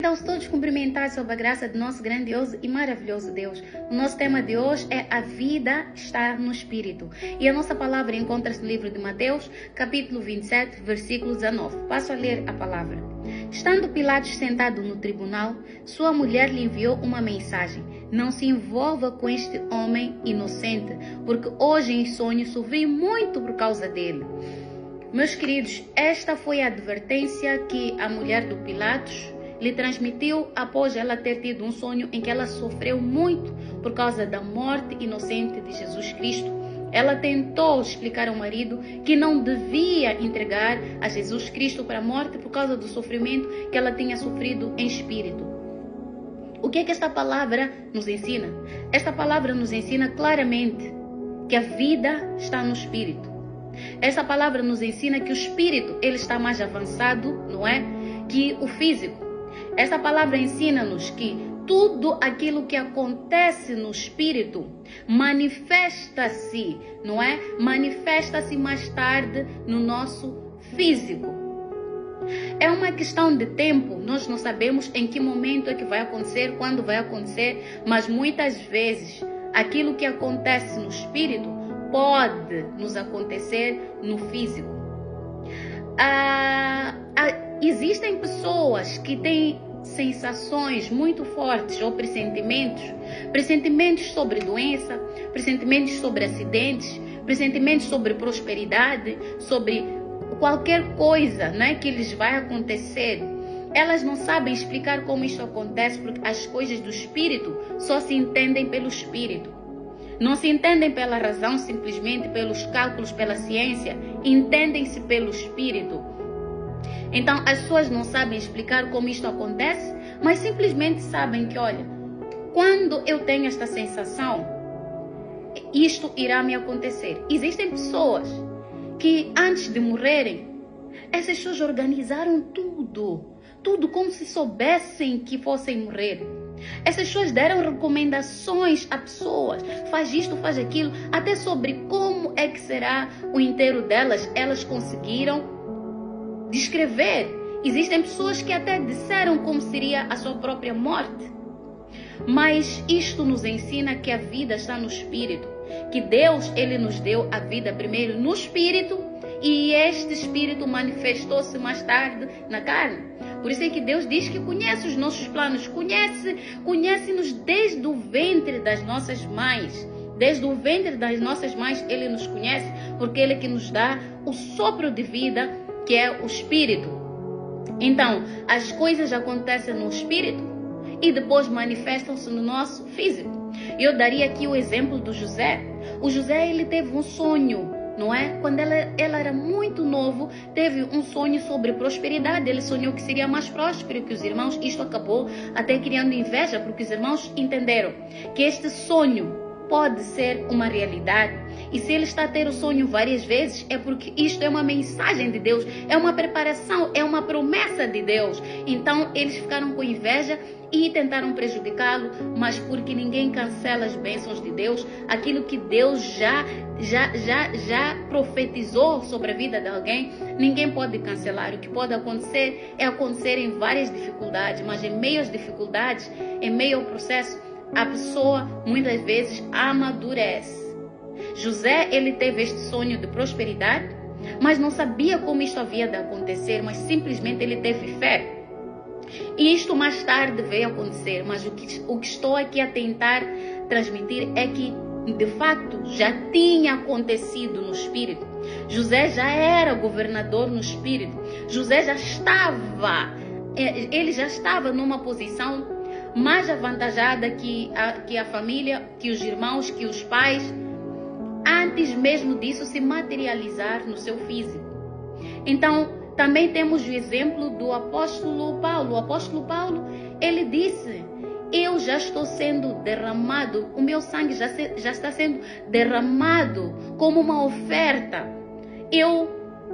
Então, todos cumprimentados sob a graça do nosso grandioso e maravilhoso Deus. O nosso tema de hoje é a vida está no Espírito. E a nossa palavra encontra-se no livro de Mateus, capítulo 27, versículo 19. Passo a ler a palavra. Estando Pilatos sentado no tribunal, sua mulher lhe enviou uma mensagem. Não se envolva com este homem inocente, porque hoje em sonho sofri muito por causa dele. Meus queridos, esta foi a advertência que a mulher do Pilatos lhe transmitiu após ela ter tido um sonho em que ela sofreu muito por causa da morte inocente de Jesus Cristo. Ela tentou explicar ao marido que não devia entregar a Jesus Cristo para a morte por causa do sofrimento que ela tinha sofrido em espírito. O que é que esta palavra nos ensina? Esta palavra nos ensina claramente que a vida está no espírito. Esta palavra nos ensina que o espírito ele está mais avançado, não é, que o físico. Esta palavra ensina-nos que tudo aquilo que acontece no espírito manifesta-se, não é? Manifesta-se mais tarde no nosso físico. É uma questão de tempo, nós não sabemos em que momento é que vai acontecer, quando vai acontecer, mas muitas vezes aquilo que acontece no espírito pode nos acontecer no físico. Existem pessoas que têm sensações muito fortes ou pressentimentos sobre doença, pressentimentos sobre acidentes, pressentimentos sobre prosperidade, sobre qualquer coisa, né, que lhes vai acontecer. Elas não sabem explicar como isso acontece, porque as coisas do espírito só se entendem pelo espírito. Não se entendem pela razão, simplesmente pelos cálculos, pela ciência, entendem-se pelo espírito. Então, as pessoas não sabem explicar como isto acontece, mas simplesmente sabem que, olha, quando eu tenho esta sensação, isto irá me acontecer. Existem pessoas que, antes de morrerem, essas pessoas organizaram tudo como se soubessem que fossem morrer. Essas pessoas deram recomendações a pessoas, faz isto, faz aquilo, até sobre como é que será o enterro delas, elas conseguiram descrever. Existem pessoas que até disseram como seria a sua própria morte. Mas isto nos ensina que a vida está no espírito, que Deus ele nos deu a vida primeiro no espírito e este espírito manifestou-se mais tarde na carne. Por isso é que Deus diz que conhece os nossos planos, conhece-nos desde o ventre das nossas mães. Desde o ventre das nossas mães ele nos conhece, porque ele é que nos dá o sopro de vida, que é o espírito. Então, as coisas acontecem no espírito e depois manifestam-se no nosso físico. Eu daria aqui o exemplo do José. O José, ele teve um sonho, não é? Quando ela era muito novo, teve um sonho sobre prosperidade. Ele sonhou que seria mais próspero que os irmãos. Isto acabou até criando inveja, porque os irmãos entenderam que este sonho pode ser uma realidade. E se ele está a ter o sonho várias vezes, é porque isto é uma mensagem de Deus, é uma preparação, é uma promessa de Deus. Então eles ficaram com inveja e tentaram prejudicá-lo, mas porque ninguém cancela as bênçãos de Deus, aquilo que Deus já profetizou sobre a vida de alguém, ninguém pode cancelar. O que pode acontecer é acontecer em várias dificuldades, mas em meio às dificuldades, em meio ao processo, a pessoa muitas vezes amadurece. José, ele teve este sonho de prosperidade, mas não sabia como isto havia de acontecer, mas simplesmente ele teve fé. E isto mais tarde veio acontecer, mas o que estou aqui a tentar transmitir é que, de facto, já tinha acontecido no espírito. José já era governador no espírito. José já estava numa posição mais avantajada que a família, que os irmãos, que os pais, antes mesmo disso se materializar no seu físico. Então, também temos o exemplo do apóstolo Paulo. O apóstolo Paulo, ele disse: eu já estou sendo derramado, o meu sangue já está sendo derramado como uma oferta. Eu,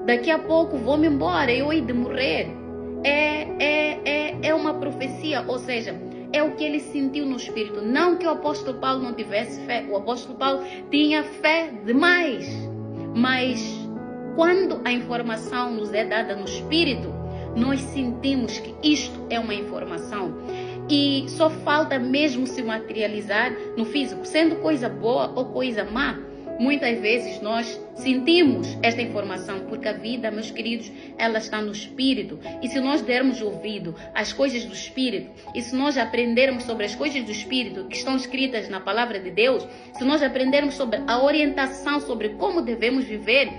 daqui a pouco, vou me embora, eu hei de morrer. É uma profecia, ou seja, é o que ele sentiu no espírito. Não que o apóstolo Paulo não tivesse fé. O apóstolo Paulo tinha fé demais. Mas quando a informação nos é dada no espírito, nós sentimos que isto é uma informação e só falta mesmo se materializar no físico, sendo coisa boa ou coisa má. Muitas vezes nós sentimos esta informação, porque a vida, meus queridos, ela está no Espírito. E se nós dermos ouvido às coisas do Espírito, e se nós aprendermos sobre as coisas do Espírito que estão escritas na Palavra de Deus, se nós aprendermos sobre a orientação sobre como devemos viver,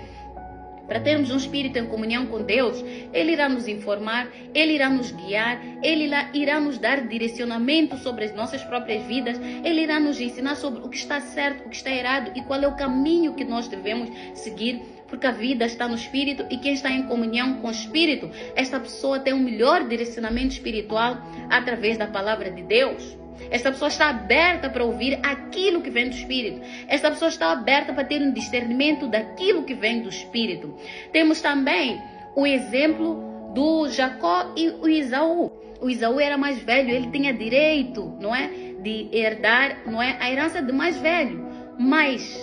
para termos um espírito em comunhão com Deus, Ele irá nos informar, Ele irá nos guiar, Ele irá nos dar direcionamento sobre as nossas próprias vidas, Ele irá nos ensinar sobre o que está certo, o que está errado e qual é o caminho que nós devemos seguir, porque a vida está no Espírito e quem está em comunhão com o Espírito, esta pessoa tem um melhor direcionamento espiritual através da Palavra de Deus. Esta pessoa está aberta para ouvir aquilo que vem do Espírito. Esta pessoa está aberta para ter um discernimento daquilo que vem do Espírito. Temos também o exemplo do Jacó e o Esaú. O Esaú era mais velho, ele tinha direito, não é, de herdar, não é, a herança do mais velho. Mas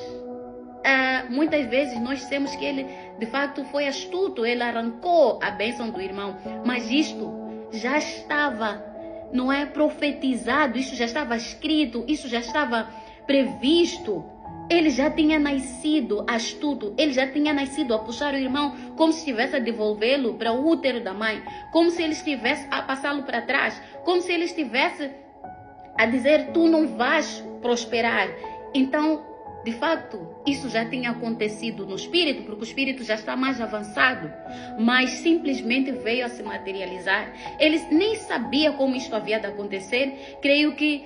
muitas vezes nós dizemos que ele, de fato, foi astuto. Ele arrancou a bênção do irmão. Mas isto já estava, não é, profetizado, isso já estava escrito, isso já estava previsto. Ele já tinha nascido astuto, ele já tinha nascido a puxar o irmão como se estivesse a devolvê-lo para o útero da mãe, como se ele estivesse a passá-lo para trás, como se ele estivesse a dizer: tu não vais prosperar. Então, de fato, isso já tinha acontecido no espírito, porque o espírito já está mais avançado, mas simplesmente veio a se materializar. Ele nem sabia como isto havia de acontecer. Creio que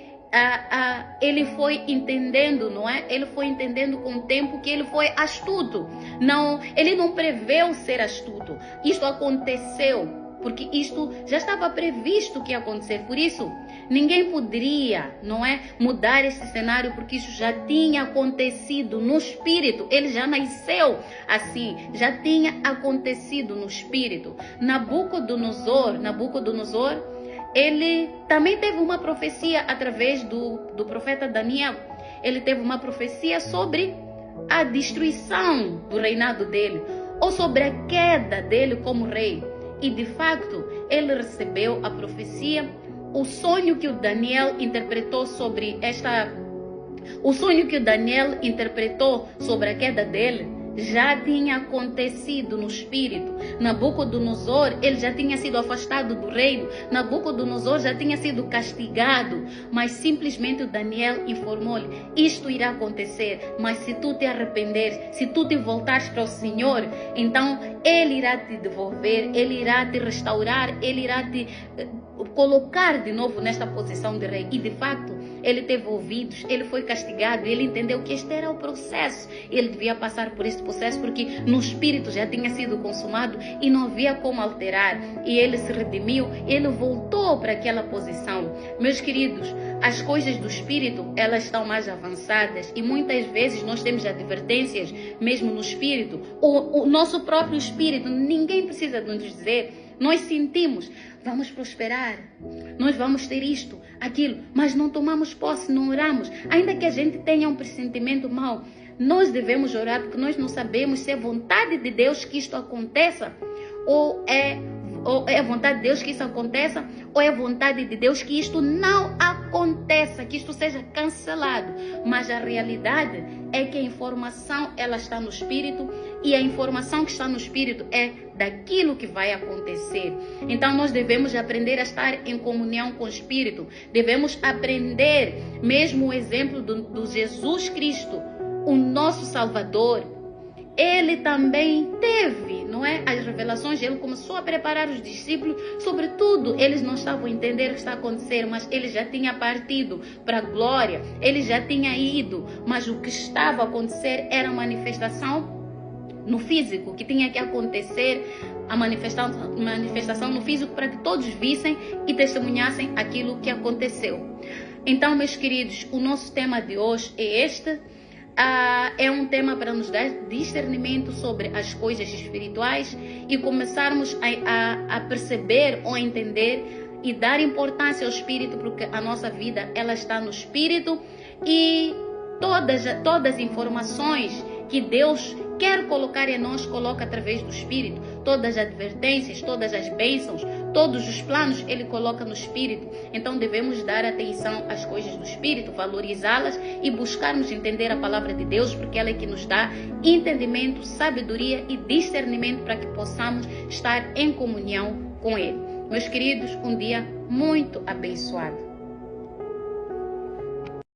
ele foi entendendo, não é? Ele foi entendendo com o tempo que ele foi astuto. Não, ele não preveu ser astuto. Isto aconteceu porque isto já estava previsto que ia acontecer. Por isso, ninguém poderia, não é, mudar esse cenário, porque isso já tinha acontecido no espírito. Ele já nasceu assim, já tinha acontecido no espírito. Nabucodonosor, ele também teve uma profecia através do profeta Daniel. Ele teve uma profecia sobre a destruição do reinado dele, ou sobre a queda dele como rei. E de facto, ele recebeu a profecia, o sonho que o Daniel interpretou sobre a queda dele já tinha acontecido no espírito. Nabucodonosor, ele já tinha sido afastado do reino. Nabucodonosor já tinha sido castigado, mas simplesmente o Daniel informou-lhe: isto irá acontecer, mas se tu te arrependeres, se tu te voltares para o Senhor, então Ele irá te devolver, Ele irá te restaurar, Ele irá te colocar de novo nesta posição de rei. E de facto, ele teve ouvidos, ele foi castigado, ele entendeu que este era o processo. Ele devia passar por este processo porque no espírito já tinha sido consumado e não havia como alterar. E ele se redimiu, ele voltou para aquela posição. Meus queridos, as coisas do espírito, elas estão mais avançadas e muitas vezes nós temos advertências mesmo no espírito. O nosso próprio espírito, ninguém precisa nos dizer. Nós sentimos, vamos prosperar, nós vamos ter isto, aquilo, mas não tomamos posse, não oramos. Ainda que a gente tenha um pressentimento mau, nós devemos orar, porque nós não sabemos se é vontade de Deus que isto aconteça, ou é vontade de Deus que isso aconteça, ou é vontade de Deus que isto não aconteça, que isto seja cancelado. Mas a realidade é que a informação, ela está no espírito, e a informação que está no espírito é daquilo que vai acontecer. Então nós devemos aprender a estar em comunhão com o espírito. Devemos aprender mesmo o exemplo do Jesus Cristo, o nosso Salvador. Ele também teve, não é, as revelações. Ele começou a preparar os discípulos, sobretudo eles não estavam a entender o que está acontecendo, mas ele já tinha partido para a glória, ele já tinha ido, mas o que estava a acontecer era a manifestação no físico, que tinha que acontecer, a manifestação no físico, para que todos vissem e testemunhassem aquilo que aconteceu. Então, meus queridos, o nosso tema de hoje é este. É um tema para nos dar discernimento sobre as coisas espirituais e começarmos a perceber ou a entender e dar importância ao espírito, porque a nossa vida, ela está no espírito, e todas as informações que Deus quer colocar em nós, coloca através do Espírito. Todas as advertências, todas as bênçãos, todos os planos, Ele coloca no Espírito. Então devemos dar atenção às coisas do Espírito, valorizá-las e buscarmos entender a palavra de Deus, porque ela é que nos dá entendimento, sabedoria e discernimento para que possamos estar em comunhão com Ele. Meus queridos, um dia muito abençoado.